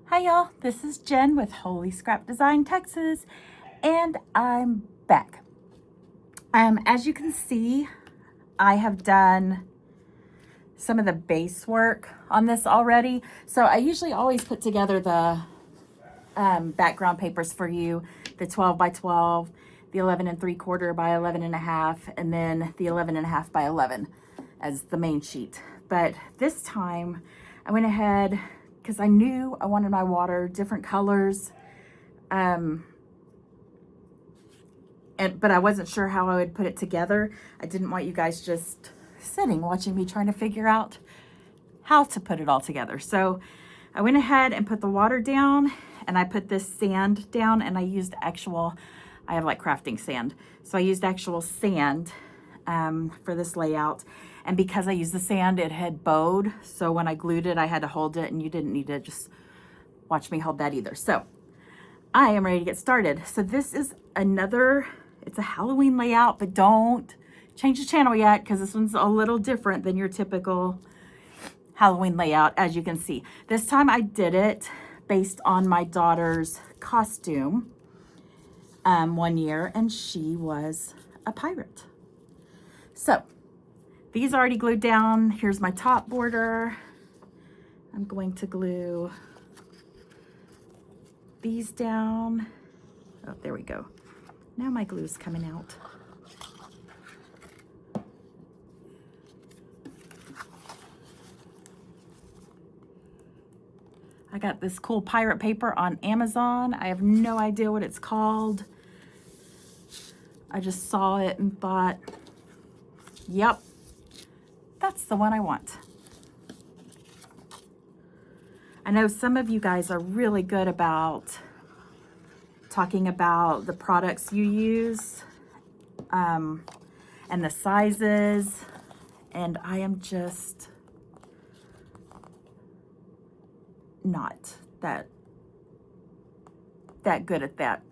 Hi y'all, this is Jen with Holy Scrap Design Texas, and I'm back. As you can see, I have done some of the base work on this already. So I usually always put together the background papers for you, the 12 by 12, the 11 3/4 by 11 1/2, and then the 11 1/2 by 11 as the main sheet. But this time I went ahead because I knew I wanted my water different colors, but I wasn't sure how I would put it together. I didn't want you guys just sitting watching me trying to figure out how to put it all together. So I went ahead and put the water down, and I put this sand down, and I used actual, I have like crafting sand, so I used actual sand for this layout. And because I used the sand, it had bowed, so when I glued it, I had to hold it, and you didn't need to just watch me hold that either. So I am ready to get started. So this is another, it's a Halloween layout, but don't change the channel yet because this one's a little different than your typical Halloween layout. As you can see, this time I did it based on my daughter's costume one year, and she was a pirate. So these are already glued down. Here's my top border. I'm going to glue these down. Oh, there we go. Now my glue's coming out. I got this cool pirate paper on Amazon. I have no idea what it's called. I just saw it and thought, yep, that's the one I want. I know some of you guys are really good about talking about the products you use and the sizes, and I am just not that good at that.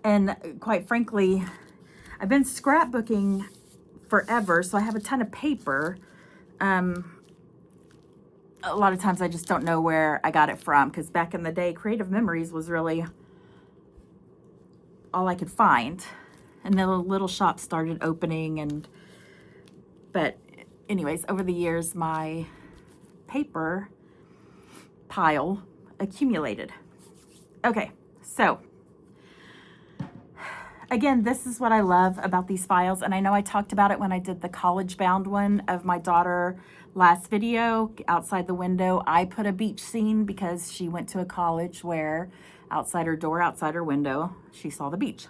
And quite frankly, I've been scrapbooking forever, so I have a ton of paper. A lot of times I just don't know where I got it from, because back in the day, Creative Memories was really all I could find. And then the little shop started opening, but anyways, over the years, my paper pile accumulated. Okay, so again, this is what I love about these files, and I know I talked about it when I did the college bound one of my daughter last video. Outside the window, I put a beach scene because she went to a college where outside her door, outside her window, she saw the beach.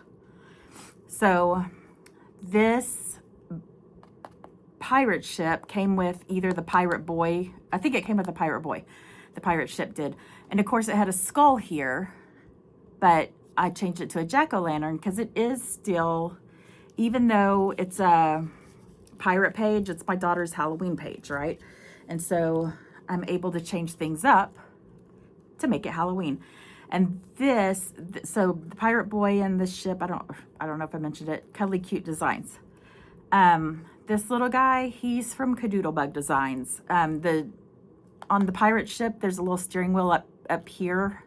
So this pirate ship came with either the pirate boy, I think it came with the pirate boy, the pirate ship did. And of course it had a skull here, but I changed it to a jack-o'-lantern because it is still, even though it's a pirate page, it's my daughter's Halloween page, right? And so I'm able to change things up to make it Halloween. And this, so the pirate boy and the ship, I don't know if I mentioned it, Cuddly Cute Designs. This little guy, he's from Kadoodle Bug Designs. On the pirate ship, there's a little steering wheel up here.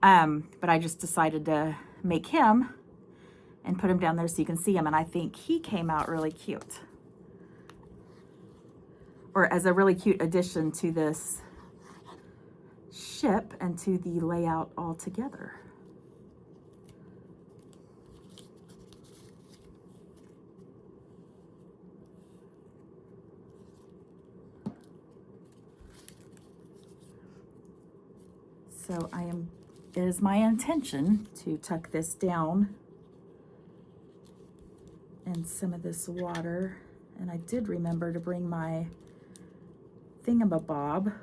But I just decided to make him and put him down there so you can see him. And I think he came out really cute, or as a really cute addition to this ship and to the layout altogether. So it is my intention to tuck this down in some of this water. And I did remember to bring my thingamabob,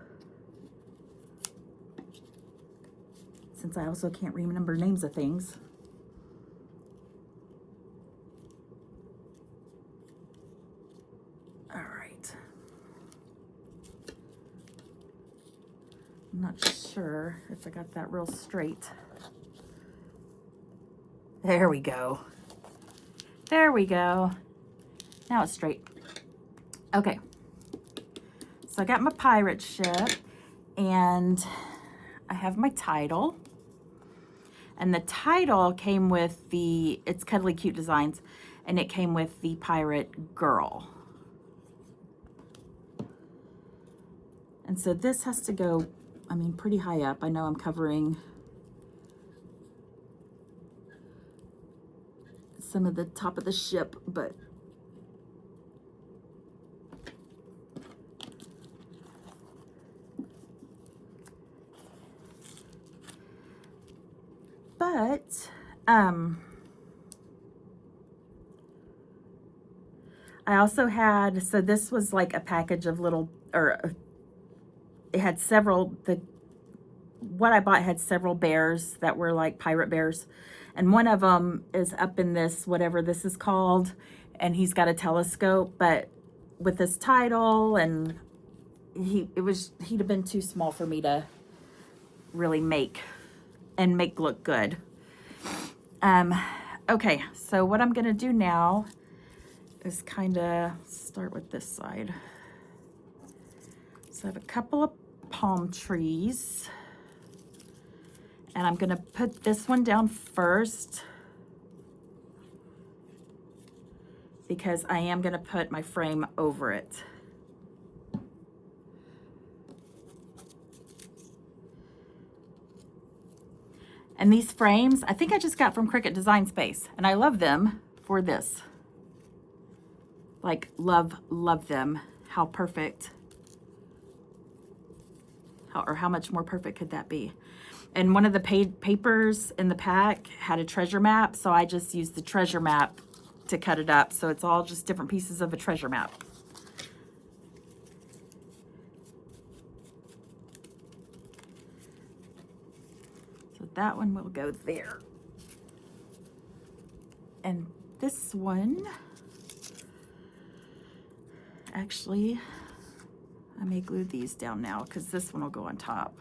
since I also can't remember names of things. All right. I'm not sure if I got that real straight. There we go. There we go. Now it's straight. Okay. So I got my pirate ship, And I have my title. And the title came with it's Cuddly Cute Designs, and it came with the Pirate Girl. And so this has to go, I mean, pretty high up. I know I'm covering some of the top of the ship, but I also had, so this was like a package of little, or it had several, what I bought had several bears that were like pirate bears. And one of them is up in this, whatever this is called, and he's got a telescope, but with this title, and he'd have been too small for me to really make look good. Okay, so what I'm gonna do now is kind of start with this side. So I have a couple of palm trees, and I'm gonna put this one down first because I am gonna put my frame over it. And these frames, I think I just got from Cricut Design Space, and I love them for this. Like, love them. How perfect. How much more perfect could that be? And one of the papers in the pack had a treasure map, so I just used the treasure map to cut it up. So it's all just different pieces of a treasure map. So that one will go there. And this one, actually, I may glue these down now because this one will go on top.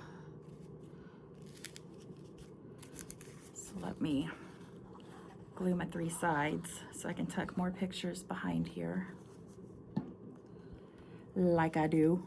So let me glue my 3 sides so I can tuck more pictures behind here, like I do.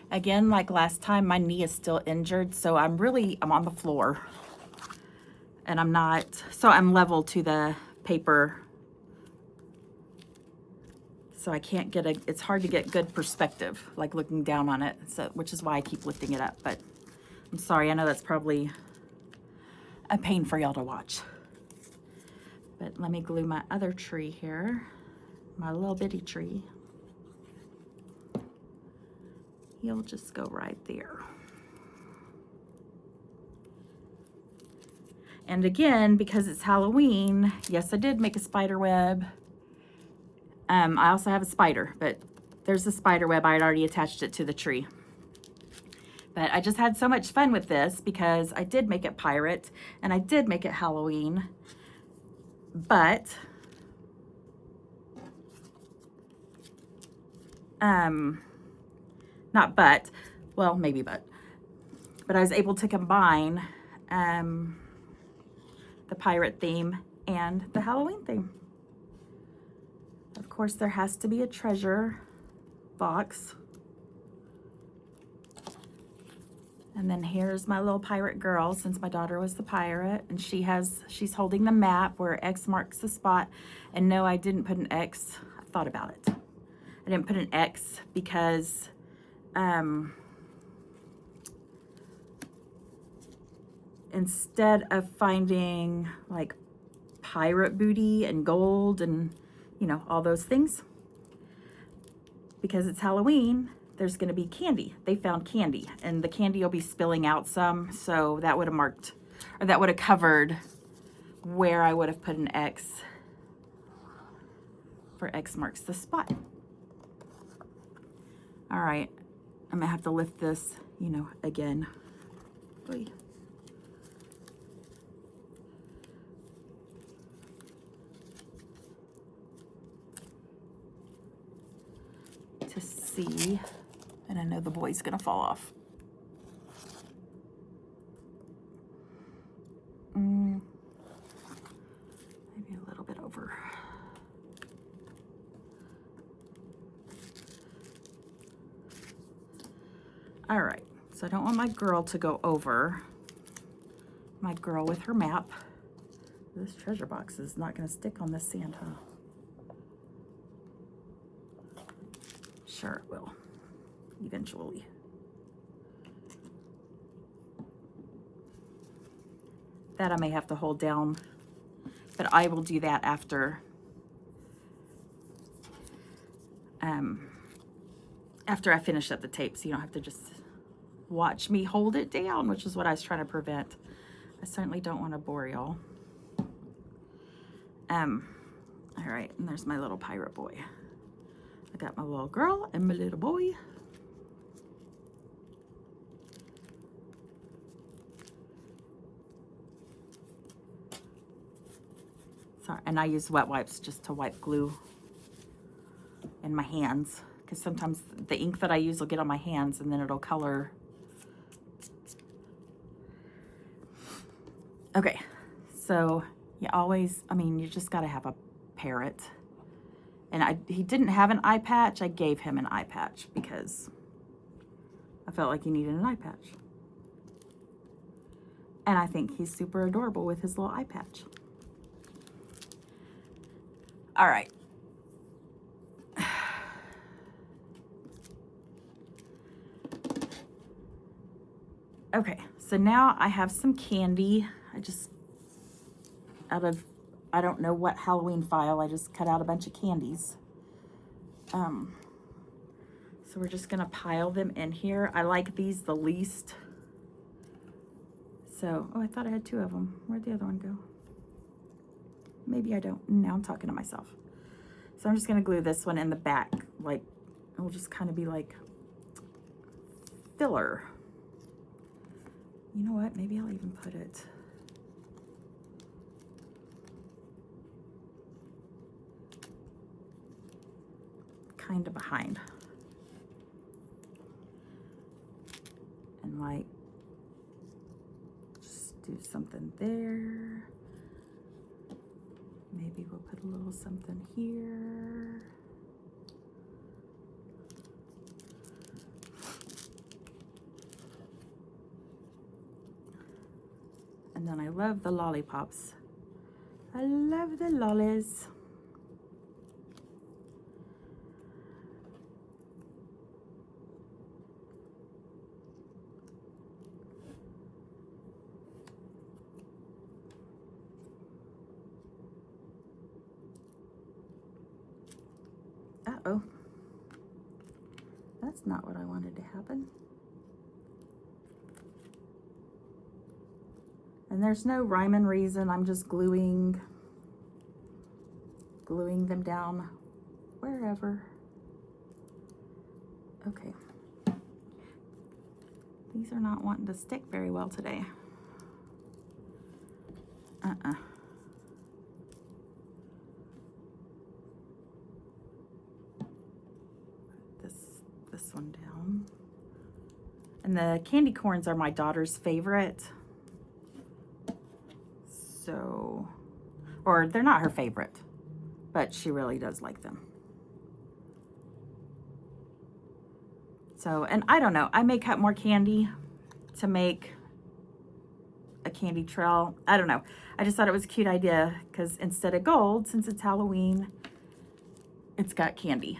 Again, like last time, my knee is still injured, so I'm on the floor. And I'm level to the paper. So I can't it's hard to get good perspective, like looking down on it, so, which is why I keep lifting it up. But I'm sorry, I know that's probably a pain for y'all to watch. But let me glue my other tree here, my little bitty tree. You'll just go right there. And again, because it's Halloween, yes, I did make a spider web. I also have a spider, but there's the spider web. I had already attached it to the tree. But I just had so much fun with this because I did make it pirate and I did make it Halloween. But maybe but I was able to combine the pirate theme and the Halloween theme. Of course, there has to be a treasure box. And then here's my little pirate girl, since my daughter was the pirate, and she's holding the map where X marks the spot. And no, I didn't put an X. I thought about it. I didn't put an X because instead of finding like pirate booty and gold and, you know, all those things, because it's Halloween, there's going to be candy. They found candy, and the candy will be spilling out some, so that would have marked, or that would have covered where I would have put an X for X marks the spot. All right, I'm gonna have to lift this, you know, again. Oy. to see, and I know the boy's gonna fall off. Maybe a little bit over. All right, so I don't want my girl to go over. My girl with her map. This treasure box is not gonna stick on this sand, huh? Sure it will, eventually. That I may have to hold down, but I will do that after after I finish up the tape, so you don't have to just watch me hold it down, which is what I was trying to prevent. I certainly don't want to bore y'all. All right, and there's my little pirate boy. I got my little girl and my little boy. Sorry, and I use wet wipes just to wipe glue in my hands, because sometimes the ink that I use will get on my hands and then it'll color. Okay, so you always, I mean, you just got to have a Parrot. And he didn't have an eye patch. I gave him an eye patch because I felt like he needed an eye patch. And I think he's super adorable with his little eye patch. All right. Okay, so now I have some candy. I just, out of, I don't know what Halloween file, I just cut out a bunch of candies. So we're just gonna pile them in here. I like these the least. So, oh, I thought I had two of them. Where'd the other one go? Maybe I don't. Now I'm talking to myself. So I'm just gonna glue this one in the back. Like, it'll just kind of be like filler. You know what? Maybe I'll even put it kind of behind. And like, just do something there. Maybe we'll put a little something here. And then I love the lollipops. I love the lollies. Uh-oh. That's not what I wanted to happen. And there's no rhyme and reason. I'm just gluing them down wherever. Okay. These are not wanting to stick very well today. This one down. And the candy corns are my daughter's favorite. So, or they're not her favorite, but she really does like them. So, and I don't know, I may cut more candy to make a candy trail. I don't know. I just thought it was a cute idea because instead of gold, since it's Halloween, it's got candy.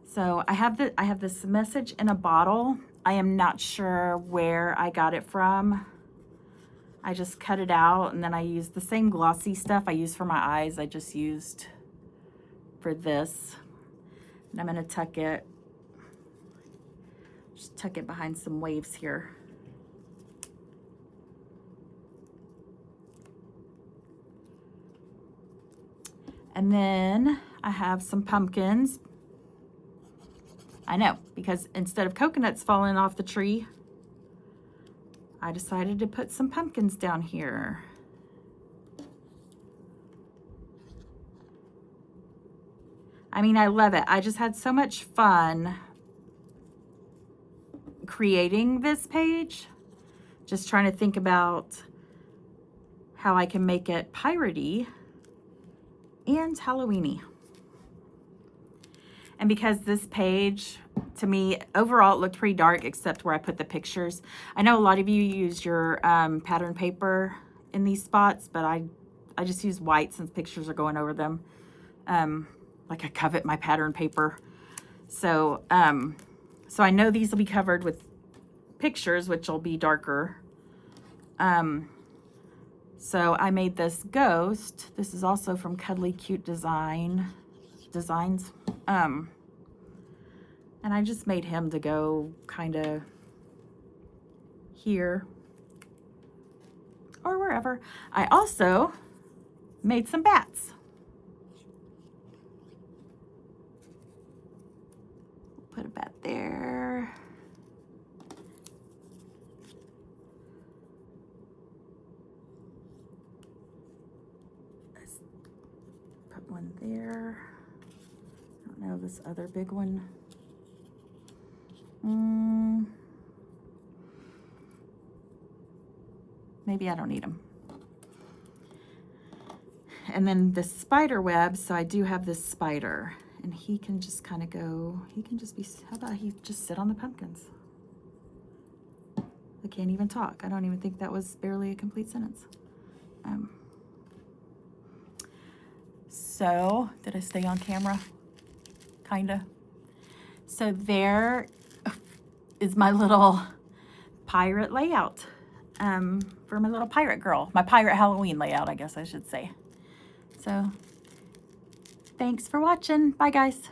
So I have this message in a bottle. I am not sure where I got it from. I just cut it out and then I used the same glossy stuff I used for my eyes. I just used for this. And I'm gonna tuck it, just tuck it behind some waves here. And then I have some pumpkins. I know, because instead of coconuts falling off the tree, I decided to put some pumpkins down here. I mean, I love it. I just had so much fun creating this page. Just trying to think about how I can make it pirate-y and Halloween-y. And because this page, to me, overall it looked pretty dark except where I put the pictures. I know a lot of you use your pattern paper in these spots, but I just use white since pictures are going over them. Like I covet my pattern paper. So, so I know these will be covered with pictures, which will be darker. So I made this ghost. This is also from Cuddly Cute Designs. And I just made him to go kind of here or wherever. I also made some bats. Put a bat there. Let's put one there. I don't know this other big one. Maybe I don't need them. And then the spider web, so I do have this spider, and he can just kind of go, he can just be, how about he just sit on the pumpkins? I can't even talk. I don't even think that was barely a complete sentence. So, did I stay on camera? Kinda. So there is my little pirate layout for my little pirate girl. My pirate Halloween layout, I guess I should say. So, thanks for watching. Bye, guys.